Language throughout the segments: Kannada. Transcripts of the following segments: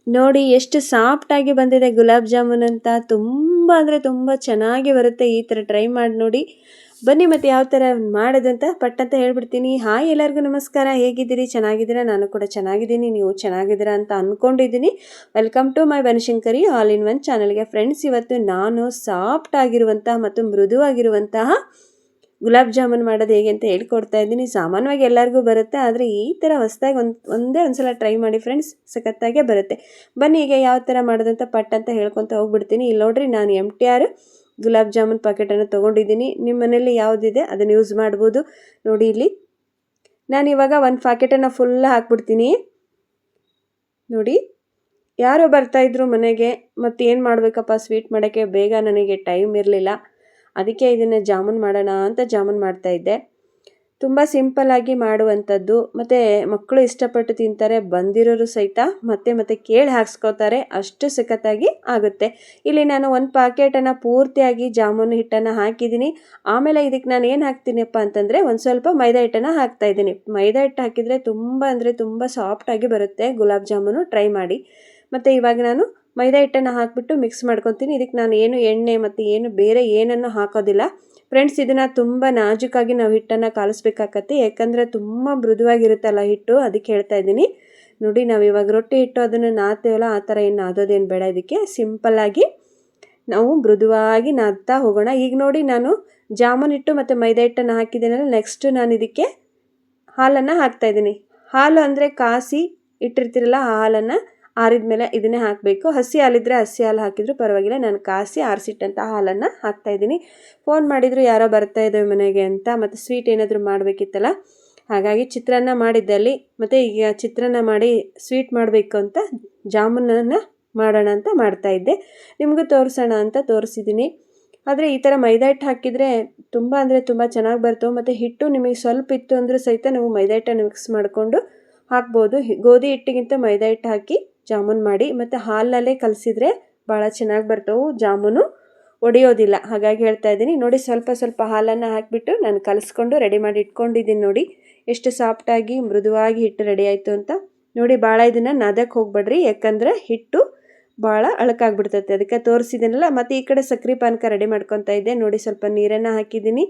ನೋಡಿ ಎಷ್ಟು ಸಾಫ್ಟಾಗಿ ಬಂದಿದೆ ಗುಲಾಬ್ ಜಾಮೂನ್ ಅಂತ. ತುಂಬ ಅಂದರೆ ತುಂಬ ಚೆನ್ನಾಗಿ ಬರುತ್ತೆ. ಈ ಥರ ಟ್ರೈ ಮಾಡಿ ನೋಡಿ. ಬನ್ನಿ ಮತ್ತು ಯಾವ ಥರ ಮಾಡೋದಂತ ಪಟ್ಟಂತ ಹೇಳ್ಬಿಡ್ತೀನಿ. ಹಾಯ್, ಎಲ್ಲರಿಗೂ ನಮಸ್ಕಾರ. ಹೇಗಿದ್ದೀರಿ? ಚೆನ್ನಾಗಿದ್ದೀರಾ? ನಾನು ಕೂಡ ಚೆನ್ನಾಗಿದ್ದೀನಿ. ನೀವು ಚೆನ್ನಾಗಿದ್ದೀರಾ ಅಂತ ಅಂದ್ಕೊಂಡಿದ್ದೀನಿ. Welcome to my Banashankari all in one ಚಾನಲ್ಗೆ. ಫ್ರೆಂಡ್ಸ್, ಇವತ್ತು ನಾನು ಸಾಫ್ಟ್ ಆಗಿರುವಂತಹ ಮತ್ತು ಮೃದುವಾಗಿರುವಂತಹ ಗುಲಾಬ್ ಜಾಮೂನ್ ಮಾಡೋದು ಹೇಗೆ ಅಂತ ಹೇಳ್ಕೊಡ್ತಾ ಇದ್ದೀನಿ. ಸಾಮಾನ್ಯವಾಗಿ ಎಲ್ಲರಿಗೂ ಬರುತ್ತೆ, ಆದರೆ ಈ ಥರ ಹೊಸದಾಗಿ ಒಂದೇ ಸಲ ಟ್ರೈ ಮಾಡಿ ಫ್ರೆಂಡ್ಸ್, ಸಖತ್ತಾಗೇ ಬರುತ್ತೆ. ಬನ್ನಿ ಈಗ ಯಾವ ಥರ ಮಾಡೋದಂತ ಪಟ್ಟಂತ ಹೇಳ್ಕೊತ ಹೋಗ್ಬಿಡ್ತೀನಿ. ಇಲ್ಲಿ ನೋಡ್ರಿ, ನಾನು MTR ಗುಲಾಬ್ ಜಾಮೂನ್ ಪ್ಯಾಕೆಟನ್ನು ತೊಗೊಂಡಿದ್ದೀನಿ. ನಿಮ್ಮ ಮನೇಲಿ ಯಾವುದಿದೆ ಅದನ್ನು ಯೂಸ್ ಮಾಡ್ಬೋದು. ನೋಡಿ, ಇಲ್ಲಿ ನಾನು ಇವಾಗ ಒಂದು ಪ್ಯಾಕೆಟನ್ನು ಫುಲ್ ಹಾಕ್ಬಿಡ್ತೀನಿ. ನೋಡಿ, ಯಾರೋ ಬರ್ತಾಯಿದ್ರು ಮನೆಗೆ. ಮತ್ತು ಏನು ಮಾಡಬೇಕಪ್ಪ ಸ್ವೀಟ್ ಮಾಡೋಕ್ಕೆ, ಬೇಗ ನನಗೆ ಟೈಮ್ ಇರಲಿಲ್ಲ. ಅದಕ್ಕೆ ಇದನ್ನು ಜಾಮೂನ್ ಮಾಡೋಣ ಅಂತ ಜಾಮೂನ್ ಮಾಡ್ತಾಯಿದ್ದೆ. ತುಂಬ ಸಿಂಪಲ್ಲಾಗಿ ಮಾಡುವಂಥದ್ದು, ಮತ್ತು ಮಕ್ಕಳು ಇಷ್ಟಪಟ್ಟು ತಿಂತಾರೆ. ಬಂದಿರೋರು ಸಹಿತ ಮತ್ತೆ ಕೇಳಿ ಹಾಕ್ಸ್ಕೋತಾರೆ. ಅಷ್ಟು ಸಖತ್ತಾಗಿ ಆಗುತ್ತೆ. ಇಲ್ಲಿ ನಾನು ಒಂದು ಪ್ಯಾಕೆಟನ್ನು ಪೂರ್ತಿಯಾಗಿ ಜಾಮೂನು ಹಿಟ್ಟನ್ನು ಹಾಕಿದ್ದೀನಿ. ಆಮೇಲೆ ಇದಕ್ಕೆ ನಾನು ಏನು ಹಾಕ್ತೀನಪ್ಪ ಅಂತಂದರೆ ಒಂದು ಸ್ವಲ್ಪ ಮೈದಾ ಹಿಟ್ಟನ್ನು ಹಾಕ್ತಾಯಿದ್ದೀನಿ. ಮೈದಾ ಹಿಟ್ಟು ಹಾಕಿದರೆ ತುಂಬ ಸಾಫ್ಟಾಗಿ ಬರುತ್ತೆ ಗುಲಾಬ್ ಜಾಮೂನು. ಟ್ರೈ ಮಾಡಿ. ಮತ್ತು ಇವಾಗ ನಾನು ಮೈದಾ ಹಿಟ್ಟನ್ನು ಹಾಕಿಬಿಟ್ಟು ಮಿಕ್ಸ್ ಮಾಡ್ಕೊತೀನಿ. ಇದಕ್ಕೆ ನಾನು ಏನು ಎಣ್ಣೆ ಮತ್ತು ಏನು ಬೇರೆ ಏನನ್ನು ಹಾಕೋದಿಲ್ಲ ಫ್ರೆಂಡ್ಸ್. ಇದನ್ನು ತುಂಬ ನಾಜೂಕಾಗಿ ನಾವು ಹಿಟ್ಟನ್ನು ಕಾಲಿಸ್ಬೇಕಾಗತ್ತೆ, ಯಾಕಂದರೆ ತುಂಬ ಮೃದುವಾಗಿರುತ್ತಲ್ಲ ಹಿಟ್ಟು, ಅದಕ್ಕೆ ಹೇಳ್ತಾ ಇದ್ದೀನಿ. ನೋಡಿ, ನಾವು ಇವಾಗ ರೊಟ್ಟಿ ಹಿಟ್ಟು ಅದನ್ನು ನಾದ್ತೇವಲ್ಲ, ಆ ಥರ ಏನು ನಾದೋದೇನು ಬೇಡ. ಇದಕ್ಕೆ ಸಿಂಪಲ್ಲಾಗಿ ನಾವು ಮೃದುವಾಗಿ ನಾದ್ತಾ ಹೋಗೋಣ. ಈಗ ನೋಡಿ, ನಾನು ಜಾಮೂನ್ ಹಿಟ್ಟು ಮತ್ತು ಮೈದಾ ಹಿಟ್ಟನ್ನು ಹಾಕಿದ್ದೀನಲ್ಲ, ನೆಕ್ಸ್ಟ್ ನಾನು ಇದಕ್ಕೆ ಹಾಲನ್ನು ಹಾಕ್ತಾಯಿದ್ದೀನಿ. ಹಾಲು ಅಂದರೆ ಕಾಸಿ ಇಟ್ಟಿರ್ತೀರಲ್ಲ, ಆ ಹಾಲನ್ನು ಆರಿದ ಮೇಲೆ ಇದನ್ನೇ ಹಾಕಬೇಕು. ಹಸಿ ಹಾಲಿದ್ರೆ ಹಸಿ ಹಾಲು ಹಾಕಿದ್ರು ಪರವಾಗಿಲ್ಲ. ನಾನು ಕಾಸಿ ಆರಿಸಿಟ್ಟಂಥ ಹಾಲನ್ನು ಹಾಕ್ತಾಯಿದ್ದೀನಿ. ಫೋನ್ ಮಾಡಿದ್ರು ಯಾರೋ ಬರ್ತಾ ಇದ್ದೇವೆ ಮನೆಗೆ ಅಂತ, ಮತ್ತು ಸ್ವೀಟ್ ಏನಾದರೂ ಮಾಡಬೇಕಿತ್ತಲ್ಲ, ಹಾಗಾಗಿ ಚಿತ್ರಾನ್ನ ಮಾಡಿದ್ದಲ್ಲಿ, ಮತ್ತು ಈಗ ಚಿತ್ರಾನ್ನ ಮಾಡಿ ಸ್ವೀಟ್ ಮಾಡಬೇಕು ಅಂತ ಜಾಮೂನನ್ನು ಮಾಡೋಣ ಅಂತ ಮಾಡ್ತಾಯಿದ್ದೆ. ನಿಮಗೂ ತೋರಿಸೋಣ ಅಂತ ತೋರಿಸಿದ್ದೀನಿ. ಆದರೆ ಈ ಥರ ಮೈದಾ ಹಿಟ್ಟು ಹಾಕಿದರೆ ತುಂಬ ಅಂದರೆ ತುಂಬ ಚೆನ್ನಾಗಿ ಬರ್ತವೆ. ಮತ್ತು ಹಿಟ್ಟು ನಿಮಗೆ ಸ್ವಲ್ಪ ಇತ್ತು ಅಂದರೂ ಸಹಿತ ನಾವು ಮೈದಾ ಹಿಟ್ಟನ್ನು ಮಿಕ್ಸ್ ಮಾಡಿಕೊಂಡು ಹಾಕ್ಬೋದು. ಗೋಧಿ ಹಿಟ್ಟಿಗಿಂತ ಮೈದಾ ಹಿಟ್ಟು ಹಾಕಿ ಜಾಮೂನ್ ಮಾಡಿ, ಮತ್ತು ಹಾಲಿನಲ್ಲೇ ಕಲಸಿದ್ರೆ ಭಾಳ ಚೆನ್ನಾಗಿ ಬರ್ತವೆ. ಜಾಮೂನು ಒಡೆಯೋದಿಲ್ಲ. ಹಾಗಾಗಿ ಹೇಳ್ತಾ ಇದ್ದೀನಿ. ನೋಡಿ, ಸ್ವಲ್ಪ ಹಾಲನ್ನು ಹಾಕಿಬಿಟ್ಟು ನಾನು ಕಲಿಸ್ಕೊಂಡು ರೆಡಿ ಮಾಡಿ ಇಟ್ಕೊಂಡಿದ್ದೀನಿ. ನೋಡಿ ಎಷ್ಟು ಸಾಫ್ಟಾಗಿ ಮೃದುವಾಗಿ ಹಿಟ್ಟು ರೆಡಿ ಆಯಿತು ಅಂತ. ನೋಡಿ, ಭಾಳ ಇದನ್ನು ನಾದಕ್ಕೆ ಹೋಗ್ಬೇಡ್ರಿ, ಯಾಕಂದರೆ ಹಿಟ್ಟು ಭಾಳ ಅಳಕಾಗ್ಬಿಡ್ತೈತೆ. ಅದಕ್ಕೆ ತೋರಿಸಿದ್ದೀನಲ್ಲ. ಮತ್ತು ಈ ಕಡೆ ಸಕ್ಕರೆ ಪಾನಕ ರೆಡಿ ಮಾಡ್ಕೊತಾ ಇದ್ದೆ. ನೋಡಿ, ಸ್ವಲ್ಪ ನೀರನ್ನು ಹಾಕಿದ್ದೀನಿ.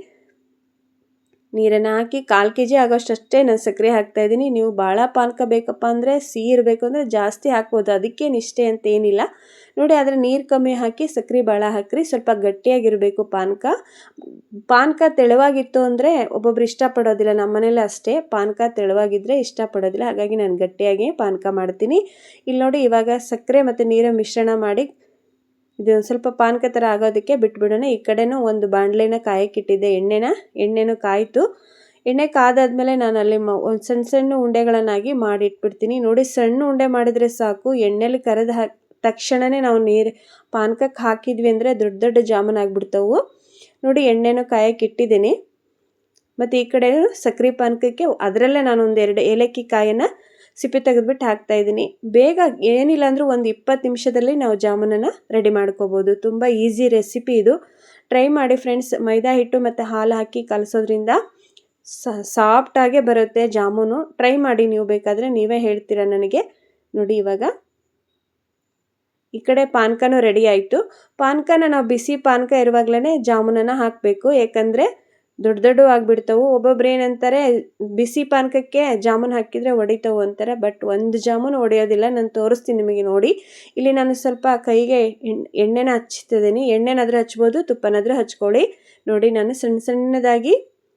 ನೀರನ್ನು ಹಾಕಿ 1/4 kg ಆಗೋಷ್ಟೇ ನಾನು ಸಕ್ಕರೆ ಹಾಕ್ತಾಯಿದ್ದೀನಿ. ನೀವು ಭಾಳ ಪಾನಕ ಬೇಕಪ್ಪ ಅಂದರೆ, ಸಿಹಿ ಇರಬೇಕು ಅಂದರೆ ಜಾಸ್ತಿ ಹಾಕ್ಬೋದು. ಅದಕ್ಕೇನು ಇಷ್ಟೇ ಅಂತ ಏನಿಲ್ಲ. ನೋಡಿ, ಆದರೆ ನೀರು ಕಮ್ಮಿ ಹಾಕಿ ಸಕ್ಕರೆ ಭಾಳ ಹಾಕ್ರಿ. ಸ್ವಲ್ಪ ಗಟ್ಟಿಯಾಗಿರಬೇಕು ಪಾನಕ ತೆಳುವಾಗಿತ್ತು ಅಂದರೆ ಒಬ್ಬೊಬ್ರು ಇಷ್ಟಪಡೋದಿಲ್ಲ. ನಮ್ಮ ಮನೇಲಿ ಅಷ್ಟೇ, ಪಾನಕ ತೆಳುವಾಗಿದ್ದರೆ ಇಷ್ಟಪಡೋದಿಲ್ಲ. ಹಾಗಾಗಿ ನಾನು ಗಟ್ಟಿಯಾಗಿ ಪಾನಕ ಮಾಡ್ತೀನಿ. ಇಲ್ಲಿ ನೋಡಿ, ಇವಾಗ ಸಕ್ಕರೆ ಮತ್ತು ನೀರು ಮಿಶ್ರಣ ಮಾಡಿ ಇದು ಸ್ವಲ್ಪ ಪಾನಕ ಥರ ಆಗೋದಕ್ಕೆ ಬಿಟ್ಬಿಡೋಣ. ಈ ಕಡೆನೂ ಒಂದು ಬಾಣಲೆನ ಕಾಯಕ್ಕಿಟ್ಟಿದ್ದೆ. ಎಣ್ಣೆನೂ ಕಾಯಿತು. ಎಣ್ಣೆ ಕಾದಾದ್ಮೇಲೆ ನಾನು ಅಲ್ಲಿ ಒಂದು ಸಣ್ಣ ಉಂಡೆಗಳನ್ನಾಗಿ ಮಾಡಿ ಇಟ್ಬಿಡ್ತೀನಿ. ನೋಡಿ, ಸಣ್ಣ ಉಂಡೆ ಮಾಡಿದರೆ ಸಾಕು. ಎಣ್ಣೆಲಿ ಕರೆದು ತಕ್ಷಣವೇ ನಾವು ಪಾನಕಕ್ಕೆ ಹಾಕಿದ್ವಿ ಅಂದರೆ ದೊಡ್ಡ ಜಾಮೂನ್ ಆಗಿಬಿಡ್ತವು. ನೋಡಿ, ಎಣ್ಣೆನೂ ಕಾಯಕ್ಕಿಟ್ಟಿದ್ದೀನಿ. ಮತ್ತು ಈ ಕಡೆ ಸಕ್ಕರೆ ಪಾನಕಕ್ಕೆ ಅದರಲ್ಲೇ ನಾನು ಒಂದು 2 ಏಲಕ್ಕಿ ಕಾಯನ್ನು ಸಿಪ್ಪೆ ತೆಗೆದುಬಿಟ್ಟು ಹಾಕ್ತಾಯಿದ್ದೀನಿ. ಬೇಗ ಏನಿಲ್ಲ ಅಂದರೂ ಒಂದು 20 ನಿಮಿಷದಲ್ಲಿ ನಾವು ಜಾಮೂನನ್ನು ರೆಡಿ ಮಾಡ್ಕೋಬೋದು. ತುಂಬ ಈಸಿ ರೆಸಿಪಿ ಇದು. ಟ್ರೈ ಮಾಡಿ ಫ್ರೆಂಡ್ಸ್. ಮೈದಾ ಹಿಟ್ಟು ಮತ್ತು ಹಾಲು ಹಾಕಿ ಕಲಸೋದ್ರಿಂದ ಸಾಫ್ಟಾಗೇ ಬರುತ್ತೆ ಜಾಮೂನು. ಟ್ರೈ ಮಾಡಿ ನೀವು, ಬೇಕಾದರೆ ನೀವೇ ಹೇಳ್ತೀರಾ ನನಗೆ. ನೋಡಿ, ಇವಾಗ ಈ ಕಡೆ ಪಾನಕನೂ ರೆಡಿ ಆಯಿತು. ಪಾನಕನ ನಾವು ಬಿಸಿ ಪಾನಕ ಇರುವಾಗಲೇ ಜಾಮೂನನ್ನು ಹಾಕಬೇಕು, ಯಾಕಂದರೆ ದೊಡ್ಡ ಆಗಿಬಿಡ್ತವೆ. ಒಬ್ಬೊಬ್ರು ಏನಂತಾರೆ, ಬಿಸಿ ಪಾನಕಕ್ಕೆ ಜಾಮೂನ್ ಹಾಕಿದರೆ ಒಡಿತವು ಅಂತಾರೆ. ಬಟ್ ಒಂದು ಜಾಮೂನು ಒಡೆಯೋದಿಲ್ಲ. ನಾನು ತೋರಿಸ್ತೀನಿ ನಿಮಗೆ. ನೋಡಿ, ಇಲ್ಲಿ ನಾನು ಸ್ವಲ್ಪ ಕೈಗೆ ಎಣ್ಣೆನ ಹಚ್ತಿದ್ದೀನಿ. ಎಣ್ಣೆನಾದರೂ ಹಚ್ಬೋದು, ತುಪ್ಪನಾದರೂ ಹಚ್ಕೊಳ್ಳಿ. ನೋಡಿ, ನಾನು ಸಣ್ಣದಾಗಿ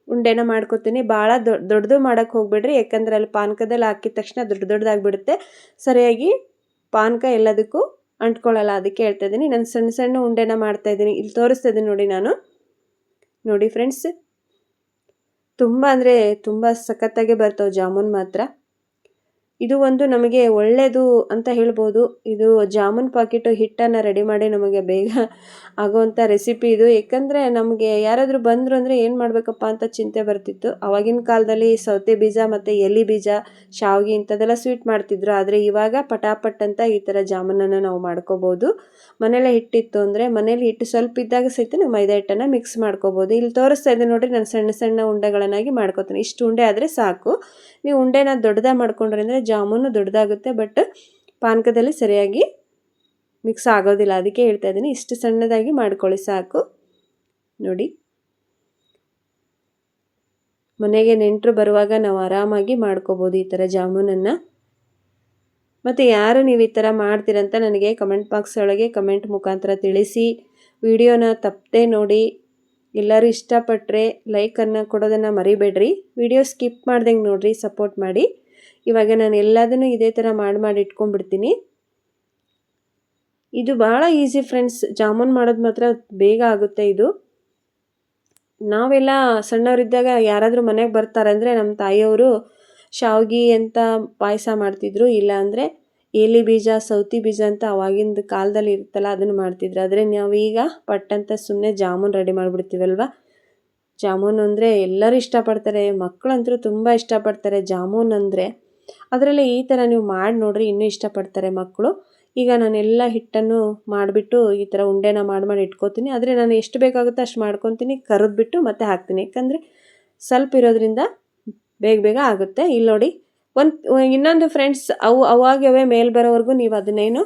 ಉಂಡೆನ ಮಾಡ್ಕೊತೀನಿ. ಭಾಳ ದೊಡ್ಡದು ಮಾಡೋಕ್ಕೆ ಹೋಗ್ಬೇಡ್ರಿ, ಯಾಕಂದರೆ ಅಲ್ಲಿ ಪಾನಕದಲ್ಲಿ ಹಾಕಿದ ತಕ್ಷಣ ದೊಡ್ಡದಾಗಿಬಿಡುತ್ತೆ. ಸರಿಯಾಗಿ ಪಾನಕ ಎಲ್ಲದಕ್ಕೂ ಅಂಟ್ಕೊಳ್ಳಲ್ಲ. ಅದಕ್ಕೆ ಹೇಳ್ತಾ ಇದ್ದೀನಿ. ನಾನು ಸಣ್ಣ ಉಂಡೆನ ಮಾಡ್ತಾಯಿದ್ದೀನಿ. ಇಲ್ಲಿ ತೋರಿಸ್ತಾ ಇದ್ದೀನಿ ನೋಡಿ ನಾನು. ನೋಡಿ ಫ್ರೆಂಡ್ಸ್, ತುಂಬ ಅಂದರೆ ತುಂಬ ಸಖತ್ತಾಗೆ ಬರ್ತವೆ ಜಾಮೂನ್ ಮಾತ್ರ. ಇದು ಒಂದು ನಮಗೆ ಒಳ್ಳೆಯದು ಅಂತ ಹೇಳ್ಬೋದು. ಇದು ಜಾಮೂನ್ ಪಾಕೆಟು ಹಿಟ್ಟನ್ನು ರೆಡಿ ಮಾಡಿ ನಮಗೆ ಬೇಗ ಆಗೋವಂಥ ರೆಸಿಪಿ ಇದು. ಏಕೆಂದರೆ ನಮಗೆ ಯಾರಾದರೂ ಬಂದರು ಅಂದರೆ ಏನು ಮಾಡಬೇಕಪ್ಪ ಅಂತ ಚಿಂತೆ ಬರ್ತಿತ್ತು. ಆವಾಗಿನ ಕಾಲದಲ್ಲಿ ಸೌತೆ ಬೀಜ ಮತ್ತು ಎಲೆ ಬೀಜ, ಶಾವಿಗೆ ಇಂಥದ್ದೆಲ್ಲ ಸ್ವೀಟ್ ಮಾಡ್ತಿದ್ರು. ಆದರೆ ಇವಾಗ ಪಟಾಪಟ್ ಅಂತ ಈ ಥರ ಜಾಮೂನನ್ನು ನಾವು ಮಾಡ್ಕೋಬೋದು. ಮನೇಲೆ ಹಿಟ್ಟಿತ್ತು ಅಂದರೆ, ಮನೇಲಿ ಹಿಟ್ಟು ಸ್ವಲ್ಪ ಇದ್ದಾಗ ಸಹಿತ ನಾವು ಮೈದಾ ಹಿಟ್ಟನ್ನು ಮಿಕ್ಸ್ ಮಾಡ್ಕೋಬೋದು. ಇಲ್ಲಿ ತೋರಿಸ್ತಾ ಇದ್ದೆ ನೋಡಿರಿ, ನಾನು ಸಣ್ಣ ಉಂಡೆಗಳನ್ನಾಗಿ ಮಾಡ್ಕೋತೀನಿ. ಇಷ್ಟು ಉಂಡೆ ಆದರೆ ಸಾಕು. ನೀವು ಉಂಡೆನ ದೊಡ್ಡದಾಗಿ ಮಾಡ್ಕೊಂಡ್ರೆ ಅಂದರೆ ಜಾಮೂನು ದೊಡ್ಡದಾಗುತ್ತೆ. ಬಟ್ ಪಾನಕದಲ್ಲಿ ಸರಿಯಾಗಿ ಮಿಕ್ಸ್ ಆಗೋದಿಲ್ಲ. ಅದಕ್ಕೆ ಹೇಳ್ತಾ ಇದ್ದೀನಿ, ಇಷ್ಟು ಸಣ್ಣದಾಗಿ ಮಾಡ್ಕೊಳ್ಳಿ ಸಾಕು. ನೋಡಿ, ಮನೆಗೆ ನೆಂಟರು ಬರುವಾಗ ನಾವು ಆರಾಮಾಗಿ ಮಾಡ್ಕೋಬೋದು ಈ ಥರ ಜಾಮೂನನ್ನು. ಮತ್ತು ಯಾರು ನೀವು ಈ ಥರ ಮಾಡ್ತೀರಂತ ನನಗೆ ಕಮೆಂಟ್ ಬಾಕ್ಸ್ ಒಳಗೆ ಕಮೆಂಟ್ ಮುಖಾಂತರ ತಿಳಿಸಿ. ವಿಡಿಯೋನ ತಪ್ಪದೆ ನೋಡಿ. ಎಲ್ಲರೂ ಇಷ್ಟಪಟ್ಟರೆ ಲೈಕನ್ನು ಕೊಡೋದನ್ನು ಮರಿಬೇಡ್ರಿ. ವಿಡಿಯೋ ಸ್ಕಿಪ್ ಮಾಡ್ದಂಗೆ ನೋಡಿರಿ, ಸಪೋರ್ಟ್ ಮಾಡಿ. ಇವಾಗ ನಾನು ಎಲ್ಲದನ್ನು ಇದೇ ಥರ ಮಾಡಿ ಇಟ್ಕೊಂಡ್ಬಿಡ್ತೀನಿ. ಇದು ಭಾಳ ಈಸಿ ಫ್ರೆಂಡ್ಸ್, ಜಾಮೂನ್ ಮಾಡೋದು ಮಾತ್ರ ಬೇಗ ಆಗುತ್ತೆ ಇದು. ನಾವೆಲ್ಲ ಸಣ್ಣವರಿದ್ದಾಗ ಯಾರಾದರೂ ಮನೆಗೆ ಬರ್ತಾರೆ ಅಂದರೆ ನಮ್ಮ ತಾಯಿಯವರು ಶಾವ್ಗೆ ಅಂತ ಪಾಯಸ ಮಾಡ್ತಿದ್ರು, ಇಲ್ಲ ಅಂದರೆ ಏಲಿ ಬೀಜ, ಸೌತಿ ಬೀಜ ಅಂತ ಅವಾಗಿಂದ ಕಾಲದಲ್ಲಿ ಇರುತ್ತಲ್ಲ ಅದನ್ನು ಮಾಡ್ತಿದ್ರು. ಆದರೆ ನಾವೀಗ ಪಟ್ಟಂತ ಸುಮ್ಮನೆ ಜಾಮೂನ್ ರೆಡಿ ಮಾಡಿಬಿಡ್ತೀವಲ್ವ. ಜಾಮೂನ್ ಅಂದರೆ ಎಲ್ಲರೂ ಇಷ್ಟಪಡ್ತಾರೆ, ಮಕ್ಕಳಂತೂ ತುಂಬ ಇಷ್ಟಪಡ್ತಾರೆ ಜಾಮೂನ್ ಅಂದರೆ. ಅದರಲ್ಲೇ ಈ ಥರ ನೀವು ಮಾಡಿ ನೋಡ್ರಿ, ಇನ್ನೂ ಇಷ್ಟಪಡ್ತಾರೆ ಮಕ್ಕಳು. ಈಗ ನಾನೆಲ್ಲ ಹಿಟ್ಟನ್ನು ಮಾಡಿಬಿಟ್ಟು ಈ ಥರ ಉಂಡೆನ ಮಾಡಿ ಇಟ್ಕೋತೀನಿ. ಆದರೆ ನಾನು ಎಷ್ಟು ಬೇಕಾಗುತ್ತೋ ಅಷ್ಟು ಮಾಡ್ಕೊತೀನಿ, ಕರೆದ್ಬಿಟ್ಟು ಮತ್ತೆ ಹಾಕ್ತೀನಿ. ಯಾಕಂದರೆ ಸ್ವಲ್ಪ ಇರೋದ್ರಿಂದ ಬೇಗ ಆಗುತ್ತೆ. ಇಲ್ಲಿ ನೋಡಿ, ಇನ್ನೊಂದು ಫ್ರೆಂಡ್ಸ್, ಅವಾಗವೇ ಮೇಲೆ ಬರೋವರೆಗೂ ನೀವು ಅದನ್ನೇನು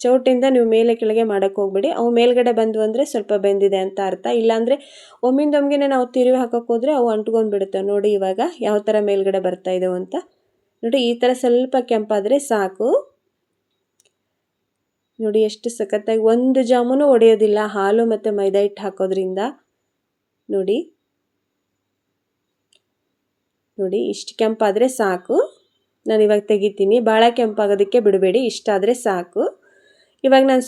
ಚೌಟಿಂದ ನೀವು ಮೇಲೆ ಕೆಳಗೆ ಮಾಡೋಕ್ಕೆ ಹೋಗ್ಬೇಡಿ. ಅವು ಮೇಲ್ಗಡೆ ಬಂದು ಅಂದರೆ ಸ್ವಲ್ಪ ಬೆಂದಿದೆ ಅಂತ ಅರ್ಥ. ಇಲ್ಲಾಂದರೆ ಒಮ್ಮಿಂದೊಮ್ಗೆ ನಾವು ತಿರುವಿ ಹಾಕೋಕೆ ಹೋದರೆ ಅವು ಅಂಟ್ಕೊಂಡ್ಬಿಡುತ್ತೆ. ನೋಡಿ ಇವಾಗ ಯಾವ ಥರ ಮೇಲ್ಗಡೆ ಬರ್ತಾ ಇದ್ದಾವೆ ಅಂತ. ನೋಡಿ, ಈ ಥರ ಸ್ವಲ್ಪ ಕೆಂಪಾದರೆ ಸಾಕು. ನೋಡಿ ಎಷ್ಟು ಸಖತ್ತಾಗಿ, ಒಂದು ಜಾಮೂನು ಒಡೆಯೋದಿಲ್ಲ ಹಾಲು ಮತ್ತು ಮೈದಾ ಹಿಟ್ಟು ಹಾಕೋದ್ರಿಂದ. ನೋಡಿ ಇಷ್ಟು ಕೆಂಪಾದರೆ ಸಾಕು. ನಾನು ಇವಾಗ ತೆಗಿತೀನಿ. ಭಾಳ ಕೆಂಪಾಗೋದಕ್ಕೆ ಬಿಡಬೇಡಿ, ಇಷ್ಟಾದರೆ ಸಾಕು. ಇವಾಗ ನಾನು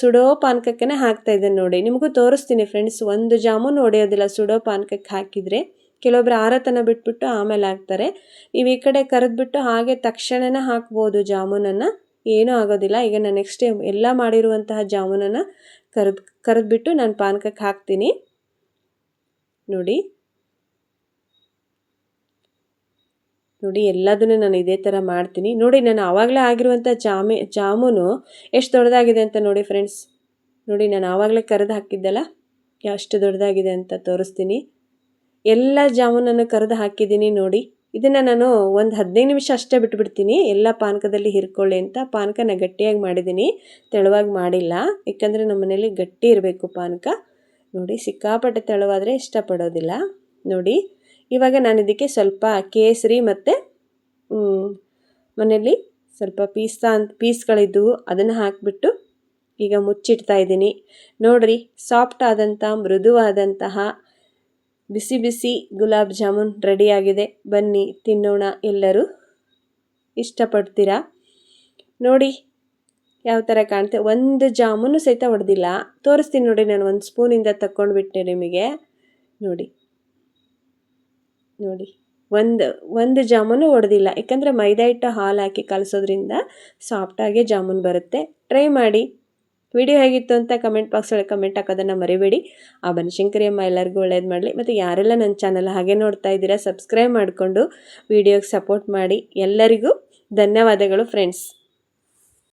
ಸುಡೋ ಪಾನಕಕ್ಕೆ ಹಾಕ್ತಾಯಿದ್ದೇನೆ. ನೋಡಿ, ನಿಮಗೂ ತೋರಿಸ್ತೀನಿ ಫ್ರೆಂಡ್ಸ್. ಒಂದು ಜಾಮೂನು ಒಡೆಯೋದಿಲ್ಲ ಸುಡೋ ಪಾನಕಕ್ಕೆ ಹಾಕಿದರೆ. ಕೆಲವೊಬ್ರು ಆರತನ ಬಿಟ್ಬಿಟ್ಟು ಆಮೇಲೆ ಹಾಕ್ತಾರೆ. ನೀವು ಈ ಕಡೆ ಕರೆದ್ಬಿಟ್ಟು ಹಾಗೆ ತಕ್ಷಣನೇ ಹಾಕ್ಬೋದು ಜಾಮೂನನ್ನು, ಏನೂ ಆಗೋದಿಲ್ಲ. ಈಗ ನಾನು ನೆಕ್ಸ್ಟ್ ಎಲ್ಲ ಮಾಡಿರುವಂತಹ ಜಾಮೂನನ್ನು ಕರೆದ್ಬಿಟ್ಟು ನಾನು ಪಾನಕಕ್ಕೆ ಹಾಕ್ತೀನಿ. ನೋಡಿ ಎಲ್ಲದನ್ನು ನಾನು ಇದೇ ಥರ ಮಾಡ್ತೀನಿ. ನೋಡಿ, ನಾನು ಆವಾಗಲೇ ಆಗಿರುವಂಥ ಜಾಮೂನು ಎಷ್ಟು ದೊಡ್ಡದಾಗಿದೆ ಅಂತ ನೋಡಿ ಫ್ರೆಂಡ್ಸ್. ನೋಡಿ, ನಾನು ಆವಾಗಲೇ ಕರೆದು ಹಾಕಿದ್ದೆಲ್ಲ ಎಷ್ಟು ದೊಡ್ಡದಾಗಿದೆ ಅಂತ ತೋರಿಸ್ತೀನಿ. ಎಲ್ಲ ಜಾಮೂನನ್ನು ಕರೆದು ಹಾಕಿದ್ದೀನಿ. ನೋಡಿ, ಇದನ್ನು ನಾನು ಒಂದು 15 ನಿಮಿಷ ಅಷ್ಟೇ ಬಿಟ್ಬಿಡ್ತೀನಿ, ಎಲ್ಲ ಪಾನಕದಲ್ಲಿ ಹಿರ್ಕೊಳ್ಳಿ ಅಂತ. ಪಾನಕನ ಗಟ್ಟಿಯಾಗಿ ಮಾಡಿದ್ದೀನಿ, ತೆಳುವಾಗಿ ಮಾಡಿಲ್ಲ. ಯಾಕಂದರೆ ನಮ್ಮ ಮನೇಲಿ ಗಟ್ಟಿ ಇರಬೇಕು ಪಾನಕ. ನೋಡಿ, ಸಿಕ್ಕಾಪಟ್ಟೆ ತೆಳುವಾದರೆ ಇಷ್ಟಪಡೋದಿಲ್ಲ. ನೋಡಿ, ಇವಾಗ ನಾನು ಇದಕ್ಕೆ ಸ್ವಲ್ಪ ಕೇಸರಿ ಮತ್ತು ಮನೇಲಿ ಸ್ವಲ್ಪ ಪೀಸ್ಗಳಿದ್ದವು ಅದನ್ನು ಹಾಕಿಬಿಟ್ಟು ಈಗ ಮುಚ್ಚಿಡ್ತಾ ಇದ್ದೀನಿ. ನೋಡಿರಿ, ಸಾಫ್ಟ್ ಆದಂಥ ಮೃದುವಾದಂತಹ ಬಿಸಿ ಬಿಸಿ ಗುಲಾಬ್ ಜಾಮೂನ್ ರೆಡಿಯಾಗಿದೆ. ಬನ್ನಿ ತಿನ್ನೋಣ, ಎಲ್ಲರೂ ಇಷ್ಟಪಡ್ತೀರಾ. ನೋಡಿ ಯಾವ ಥರ ಕಾಣುತ್ತೆ. ಒಂದು ಜಾಮೂನು ಸಹಿತ ಹೊಡೆದಿಲ್ಲ. ತೋರಿಸ್ತೀನಿ ನೋಡಿ, ನಾನು ಒಂದು ಸ್ಪೂನಿಂದ ತಗೊಂಡ್ಬಿಟ್ಟೆ ನಿಮಗೆ. ನೋಡಿ ಒಂದು ಜಾಮೂನು ಹೊಡೆದಿಲ್ಲ. ಯಾಕಂದರೆ ಮೈದಾ ಹಿಟ್ಟು ಹಾಲು ಹಾಕಿ ಕಲಸೋದ್ರಿಂದ ಸಾಫ್ಟಾಗಿ ಜಾಮೂನ್ ಬರುತ್ತೆ. ಟ್ರೈ ಮಾಡಿ. ವಿಡಿಯೋ ಹೇಗಿತ್ತು ಅಂತ ಕಮೆಂಟ್ ಬಾಕ್ಸ್ ಒಳಗೆ ಕಮೆಂಟ್ ಹಾಕೋದನ್ನು ಮರಿಬೇಡಿ. ಆ ಬನಶಂಕರಿ ಅಮ್ಮ ಎಲ್ಲರಿಗೂ ಒಳ್ಳೇದು ಮಾಡಲಿ. ಮತ್ತು ಯಾರೆಲ್ಲ ನನ್ನ ಚಾನಲ್ ಹಾಗೆ ನೋಡ್ತಾ ಇದ್ದೀರಾ, ಸಬ್ಸ್ಕ್ರೈಬ್ ಮಾಡಿಕೊಂಡು ವಿಡಿಯೋಗೆ ಸಪೋರ್ಟ್ ಮಾಡಿ. ಎಲ್ಲರಿಗೂ ಧನ್ಯವಾದಗಳು ಫ್ರೆಂಡ್ಸ್.